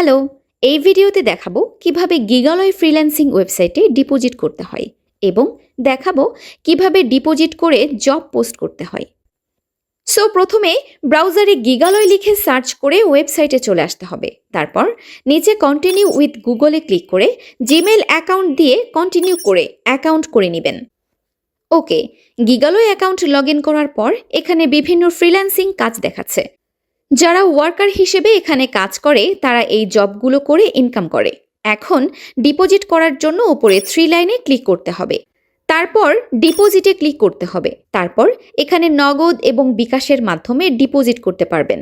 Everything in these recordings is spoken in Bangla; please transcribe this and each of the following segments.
হ্যালো, এই ভিডিওতে দেখাবো কিভাবে গিগালয় ফ্রিল্যান্সিং ওয়েবসাইটে ডিপোজিট করতে হয় এবং দেখাবো কিভাবে ডিপোজিট করে জব পোস্ট করতে হয়। সো প্রথমে ব্রাউজারে গিগালয় লিখে সার্চ করে ওয়েবসাইটে চলে আসতে হবে। তারপর নিচে কন্টিনিউ উইথ গুগলে ক্লিক করে জিমেল অ্যাকাউন্ট দিয়ে কন্টিনিউ করে অ্যাকাউন্ট করে নেবেন। ওকে, গিগালয় অ্যাকাউন্ট লগ ইন করার পর এখানে বিভিন্ন ফ্রিল্যান্সিং কাজ দেখাচ্ছে। যারা ওয়ার্কার হিসেবে এখানে কাজ করে তারা এই জবগুলো করে ইনকাম করে। এখন ডিপোজিট করার জন্য উপরে 3 লাইনে ক্লিক করতে হবে। তারপর ডিপোজিটে ক্লিক করতে হবে। তারপর এখানে নগদ এবং বিকাশের মাধ্যমে ডিপোজিট করতে পারবেন।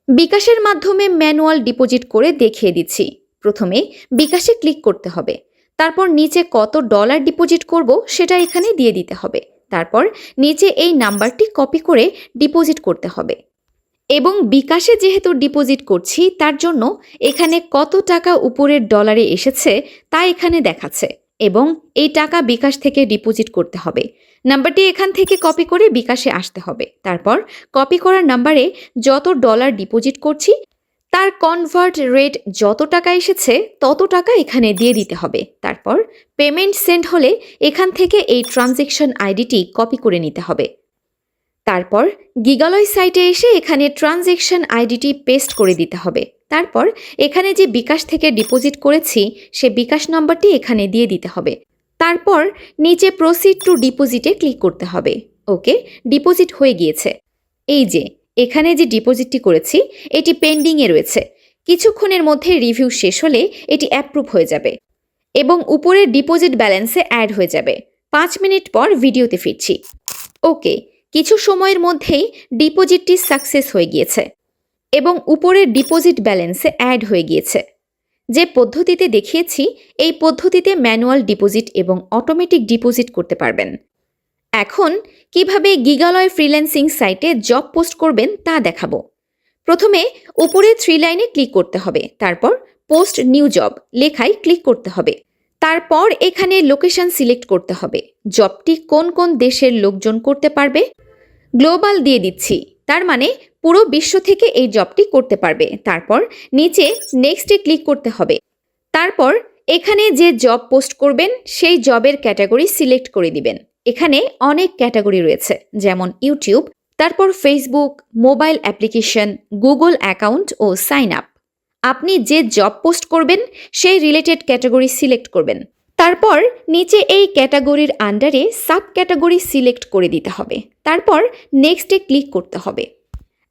বিকাশের মাধ্যমে ম্যানুয়াল ডিপোজিট করে দেখিয়ে দিচ্ছি। প্রথমে বিকাশে ক্লিক করতে হবে। তারপর নিচে কত ডলার ডিপোজিট করব সেটা এখানে দিয়ে দিতে হবে। তারপর নিচে এই নাম্বারটি কপি করে ডিপোজিট করতে হবে এবং বিকাশে যেহেতু ডিপোজিট করছি তার জন্য এখানে কত টাকা উপরের ডলারে এসেছে তা এখানে দেখাচ্ছে এবং এই টাকা বিকাশ থেকে ডিপোজিট করতে হবে। নাম্বারটি এখান থেকে কপি করে বিকাশে আসতে হবে। তারপর কপি করার নাম্বারে যত ডলার ডিপোজিট করছি তার কনভার্ট রেট যত টাকা এসেছে তত টাকা এখানে দিয়ে দিতে হবে। তারপর পেমেন্ট সেন্ড হলে এখান থেকে এই ট্রানজ্যাকশন আইডিটি কপি করে নিতে হবে। তারপর গিগালয় সাইটে এসে এখানে ট্রানজ্যাকশন আইডিটি পেস্ট করে দিতে হবে। তারপর এখানে যে বিকাশ থেকে ডিপোজিট করেছি সে বিকাশ নম্বরটি এখানে দিয়ে দিতে হবে। তারপর নিচে প্রসিড টু ডিপোজিটে ক্লিক করতে হবে। ওকে, ডিপোজিট হয়ে গিয়েছে। এই যে এখানে যে ডিপোজিটটি করেছি এটি পেন্ডিংয়ে রয়েছে। কিছুক্ষণের মধ্যে রিভিউ শেষ হলে এটি অ্যাপ্রুভ হয়ে যাবে এবং উপরের ডিপোজিট ব্যালেন্সে অ্যাড হয়ে যাবে। 5 মিনিট পর ভিডিওতে ফিরছি। ওকে, কিছু সময়ের মধ্যেই ডিপোজিটটি সাকসেস হয়ে গিয়েছে এবং উপরের ডিপোজিট ব্যালেন্সে অ্যাড হয়ে গিয়েছে। যে পদ্ধতিতে দেখিয়েছি এই পদ্ধতিতে ম্যানুয়াল ডিপোজিট এবং অটোমেটিক ডিপোজিট করতে পারবেন। এখন কিভাবে গিগালয় ফ্রিল্যান্সিং সাইটে জব পোস্ট করবেন তা দেখাবো। প্রথমে উপরে 3 লাইনে ক্লিক করতে হবে। তারপর পোস্ট নিউ জব লেখায় ক্লিক করতে হবে। তারপর এখানে লোকেশন সিলেক্ট করতে হবে। জবটি কোন কোন দেশের লোকজন করতে পারবে গ্লোবাল দিয়ে দিচ্ছি, তার মানে পুরো বিশ্ব থেকে এই জবটি করতে পারবে। তারপর নিচে নেক্সটে ক্লিক করতে হবে। তারপর এখানে যে জব পোস্ট করবেন সেই জবের ক্যাটাগরি সিলেক্ট করে দিবেন। এখানে অনেক ক্যাটাগরি রয়েছে, যেমন ইউটিউব, তারপর Facebook, mobile application, Google account ও সাইন আপ। আপনি যে জব পোস্ট করবেন সেই রিলেটেড ক্যাটাগরি সিলেক্ট করবেন। তারপর নিচে এই ক্যাটাগরির আন্ডারে সাব ক্যাটাগরি সিলেক্ট করে দিতে হবে। তারপর নেক্সটে ক্লিক করতে হবে।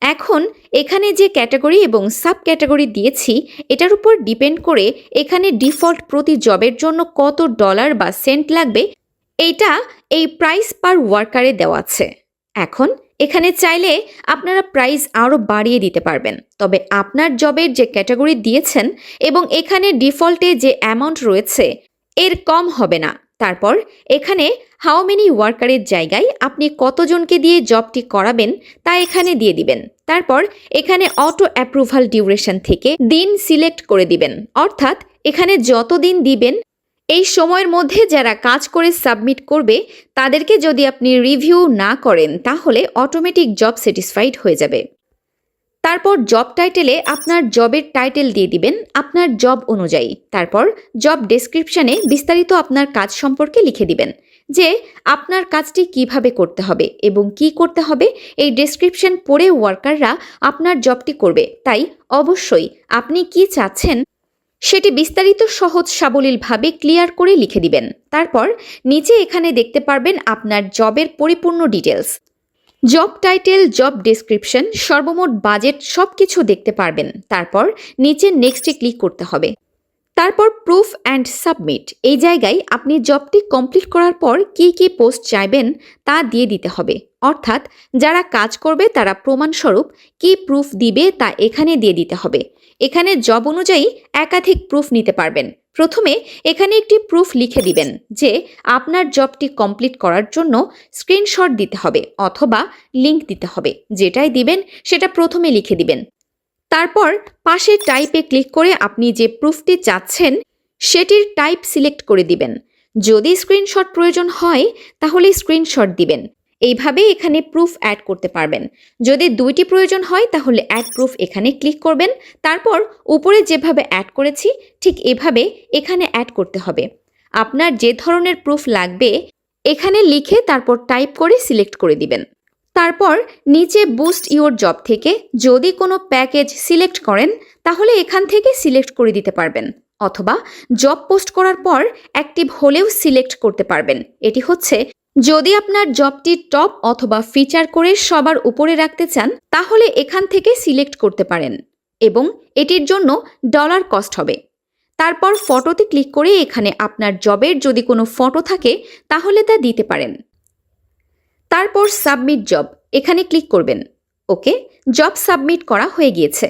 এখন এখানে যে ক্যাটাগরি এবং সাব ক্যাটাগরি দিয়েছি এটার উপর ডিপেন্ড করে এখানে ডিফল্ট প্রতি জবের জন্য কত ডলার বা সেন্ট লাগবে এইটা এই প্রাইস পার ওয়ার্কারে দেওয়া আছে। এখন এখানে চাইলে আপনারা প্রাইস আরও বাড়িয়ে দিতে পারবেন, তবে আপনার জবের যে ক্যাটাগরি দিয়েছেন এবং এখানে ডিফল্টে যে অ্যামাউন্ট রয়েছে এর কম হবে না। তারপর এখানে হাউ মেনি ওয়ার্কারের জায়গায় আপনি কতজনকে দিয়ে জবটি করাবেন তা এখানে দিয়ে দিবেন। তারপর এখানে অটো অ্যাপ্রুভাল ডিউরেশন থেকে দিন সিলেক্ট করে দিবেন, অর্থাৎ এখানে যত দিন দিবেন এই সময়ের মধ্যে যারা কাজ করে সাবমিট করবে তাদেরকে যদি আপনি রিভিউ না করেন তাহলে অটোমেটিক জব স্যাটিসফাইড হয়ে যাবে। তারপর জব টাইটেলে আপনার জবের টাইটেল দিয়ে দিবেন আপনার জব অনুযায়ী। তারপর জব ডেসক্রিপশনে বিস্তারিত আপনার কাজ সম্পর্কে লিখে দিবেন যে আপনার কাজটি কিভাবে করতে হবে এবং কি করতে হবে। এই ডেসক্রিপশন পড়ে ওয়ার্কাররা আপনার জবটি করবে, তাই অবশ্যই আপনি কি চাচ্ছেন সেটি বিস্তারিত সহজ সাবলীলভাবে ক্লিয়ার করে লিখে দিবেন। তারপর নিচে এখানে দেখতে পারবেন আপনার জবের পরিপূর্ণ details, job title, job description, সর্বমোট বাজেট সবকিছু দেখতে পারবেন। তারপর নিচে নেক্সটে ক্লিক করতে হবে। তারপর প্রুফ অ্যান্ড সাবমিট এই জায়গায় আপনি জবটি কমপ্লিট করার পর কি কি পোস্ট চাইবেন তা দিয়ে দিতে হবে, অর্থাৎ যারা কাজ করবে তারা প্রমাণস্বরূপ কি প্রুফ দিবে তা এখানে দিয়ে দিতে হবে। এখানে জব অনুযায়ী একাধিক প্রুফ নিতে পারবেন। প্রথমে এখানে একটি প্রুফ লিখে দিবেন যে আপনার জবটি কমপ্লিট করার জন্য স্ক্রিনশট দিতে হবে অথবা লিংক দিতে হবে। যেটাই দিবেন সেটা প্রথমে লিখে দিবেন। তারপর পাশে টাইপে ক্লিক করে আপনি যে প্রুফটি চাচ্ছেন সেটির টাইপ সিলেক্ট করে দিবেন। যদি স্ক্রিনশট প্রয়োজন হয় তাহলে স্ক্রিনশট দিবেন। এইভাবে এখানে প্রুফ অ্যাড করতে পারবেন। যদি 2টি প্রয়োজন হয় তাহলে অ্যাড প্রুফ এখানে ক্লিক করবেন। তারপর উপরে যেভাবে অ্যাড করেছি ঠিক এভাবে এখানে অ্যাড করতে হবে। আপনার যে ধরনের প্রুফ লাগবে এখানে লিখে তারপর টাইপ করে সিলেক্ট করে দিবেন। তারপর নিচে বুস্ট ইওর জব থেকে যদি কোনো প্যাকেজ সিলেক্ট করেন তাহলে এখান থেকে সিলেক্ট করে দিতে পারবেন, অথবা জব পোস্ট করার পর অ্যাক্টিভ হলেও সিলেক্ট করতে পারবেন। এটি হচ্ছে যদি আপনার জবটি টপ অথবা ফিচার করে সবার উপরে রাখতে চান তাহলে এখান থেকে সিলেক্ট করতে পারেন এবং এটির জন্য ডলার কস্ট হবে। তারপর ফটোতে ক্লিক করে এখানে আপনার জবের যদি কোনো ফটো থাকে তাহলে তা দিতে পারেন। তারপর সাবমিট জব এখানে ক্লিক করবেন। ওকে, জব সাবমিট করা হয়ে গিয়েছে।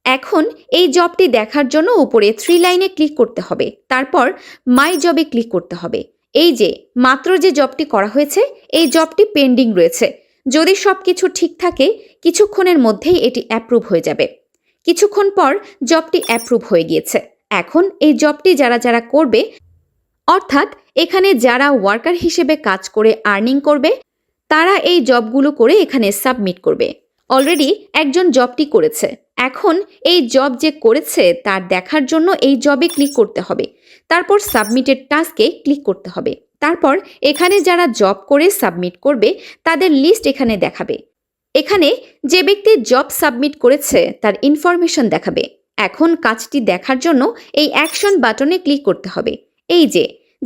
এখন এই জবটি দেখার জন্য উপরে 3 লাইনে ক্লিক করতে হবে। তারপর মাই জবে ক্লিক করতে হবে। এই যে মাত্র যে জবটি করা হয়েছে এই জবটি পেন্ডিং রয়েছে। যদি সব কিছু ঠিক থাকে কিছুক্ষণের মধ্যেই এটি অ্যাপ্রুভ হয়ে যাবে। কিছুক্ষণ পর জবটি অ্যাপ্রুভ হয়ে গিয়েছে। এখন এই জবটি যারা যারা করবে, অর্থাৎ এখানে যারা ওয়ার্কার হিসেবে কাজ করে আর্নিং করবে তারা এই জবগুলো করে এখানে সাবমিট করবে। অলরেডি একজন জবটি করেছে, এখন এই জব যে করেছে তার দেখার জন্য এই জবে ক্লিক করতে হবে। তারপর সাবমিটেড টাস্কে ক্লিক করতে হবে। তারপর এখানে যারা জব করে সাবমিট করবে তাদের লিস্ট এখানে দেখাবে। এখানে যে ব্যক্তি জব সাবমিট করেছে তার ইনফরমেশন দেখাবে। এখন কাজটি দেখার জন্য এই অ্যাকশন বাটনে ক্লিক করতে হবে। এই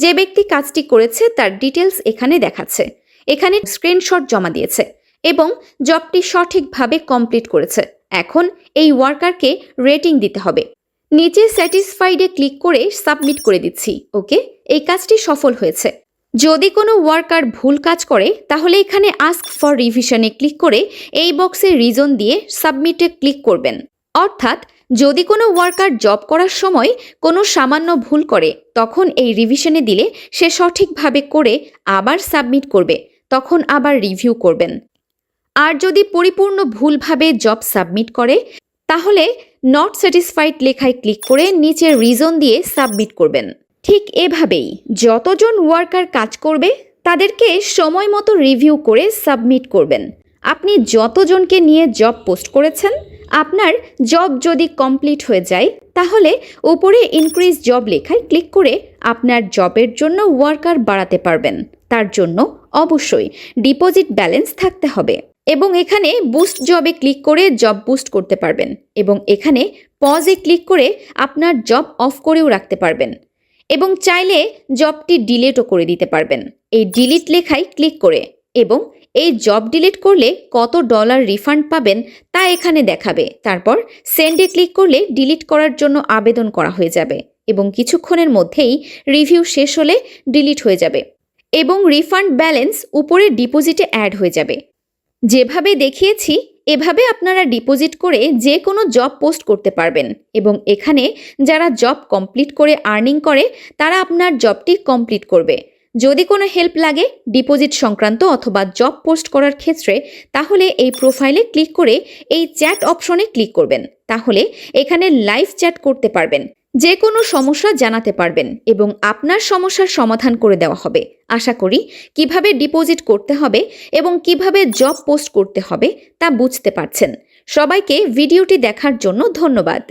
যে ব্যক্তি কাজটি করেছে তার ডিটেলস এখানে দেখাচ্ছে। এখানে স্ক্রিনশট জমা দিয়েছে এবং জবটি সঠিকভাবে কমপ্লিট করেছে। এখন এই ওয়ার্কারকে রেটিং দিতে হবে। নিচে স্যাটিসফাইডে ক্লিক করে সাবমিট করে দিচ্ছি। ওকে, এই কাজটি সফল হয়েছে। যদি কোনো ওয়ার্কার ভুল কাজ করে তাহলে এখানে আস্ক ফর রিভিশনে ক্লিক করে এই বক্সে রিজন দিয়ে সাবমিটে ক্লিক করবেন। অর্থাৎ যদি কোনো ওয়ার্কার জব করার সময় কোনো সামান্য ভুল করে তখন এই রিভিশনে দিলে সে সঠিকভাবে করে আবার সাবমিট করবে, তখন আবার রিভিউ করবেন। আর যদি পরিপূর্ণ ভুলভাবে জব সাবমিট করে তাহলে নট স্যাটিসফাইড লেখায় ক্লিক করে নিচে রিজন দিয়ে সাবমিট করবেন। ঠিক এভাবেই যতজন ওয়ার্কার কাজ করবে তাদেরকে সময় মতো রিভিউ করে সাবমিট করবেন। আপনি যতজনকে নিয়ে জব পোস্ট করেছেন আপনার জব যদি কমপ্লিট হয়ে যায় তাহলে উপরে ইনক্রিজ জব লেখায় ক্লিক করে আপনার জবের জন্য ওয়ার্কার বাড়াতে পারবেন। তার জন্য অবশ্যই ডিপোজিট ব্যালেন্স থাকতে হবে এবং এখানে বুস্ট জবে ক্লিক করে জব বুস্ট করতে পারবেন এবং এখানে পজে ক্লিক করে আপনার জব অফ করেও রাখতে পারবেন এবং চাইলে জবটি ডিলিটও করে দিতে পারবেন এই ডিলিট লেখায় ক্লিক করে। এবং এই জব ডিলিট করলে কত ডলার রিফান্ড পাবেন তা এখানে দেখাবে। তারপর সেন্ডে ক্লিক করলে ডিলিট করার জন্য আবেদন করা হয়ে যাবে এবং কিছুক্ষণের মধ্যেই রিভিউ শেষ হলে ডিলিট হয়ে যাবে এবং রিফান্ড ব্যালেন্স উপরে ডিপোজিটে অ্যাড হয়ে যাবে। যেভাবে দেখিয়েছি এভাবে আপনারা ডিপোজিট করে যে কোনো জব পোস্ট করতে পারবেন এবং এখানে যারা জব কমপ্লিট করে আর্নিং করে তারা আপনার জবটি কমপ্লিট করবে। যদি কোনো হেল্প লাগে ডিপোজিট সংক্রান্ত অথবা জব পোস্ট করার ক্ষেত্রে তাহলে এই প্রোফাইলে ক্লিক করে এই চ্যাট অপশনে ক্লিক করবেন। তাহলে এখানে লাইভ চ্যাট করতে পারবেন, যে কোনো সমস্যা জানাতে পারবেন এবং আপনার সমস্যার সমাধান করে দেওয়া হবে। আশা করি কিভাবে ডিপোজিট করতে হবে এবং কিভাবে জব পোস্ট করতে হবে তা বুঝতে পারছেন। সবাইকে ভিডিওটি দেখার জন্য ধন্যবাদ।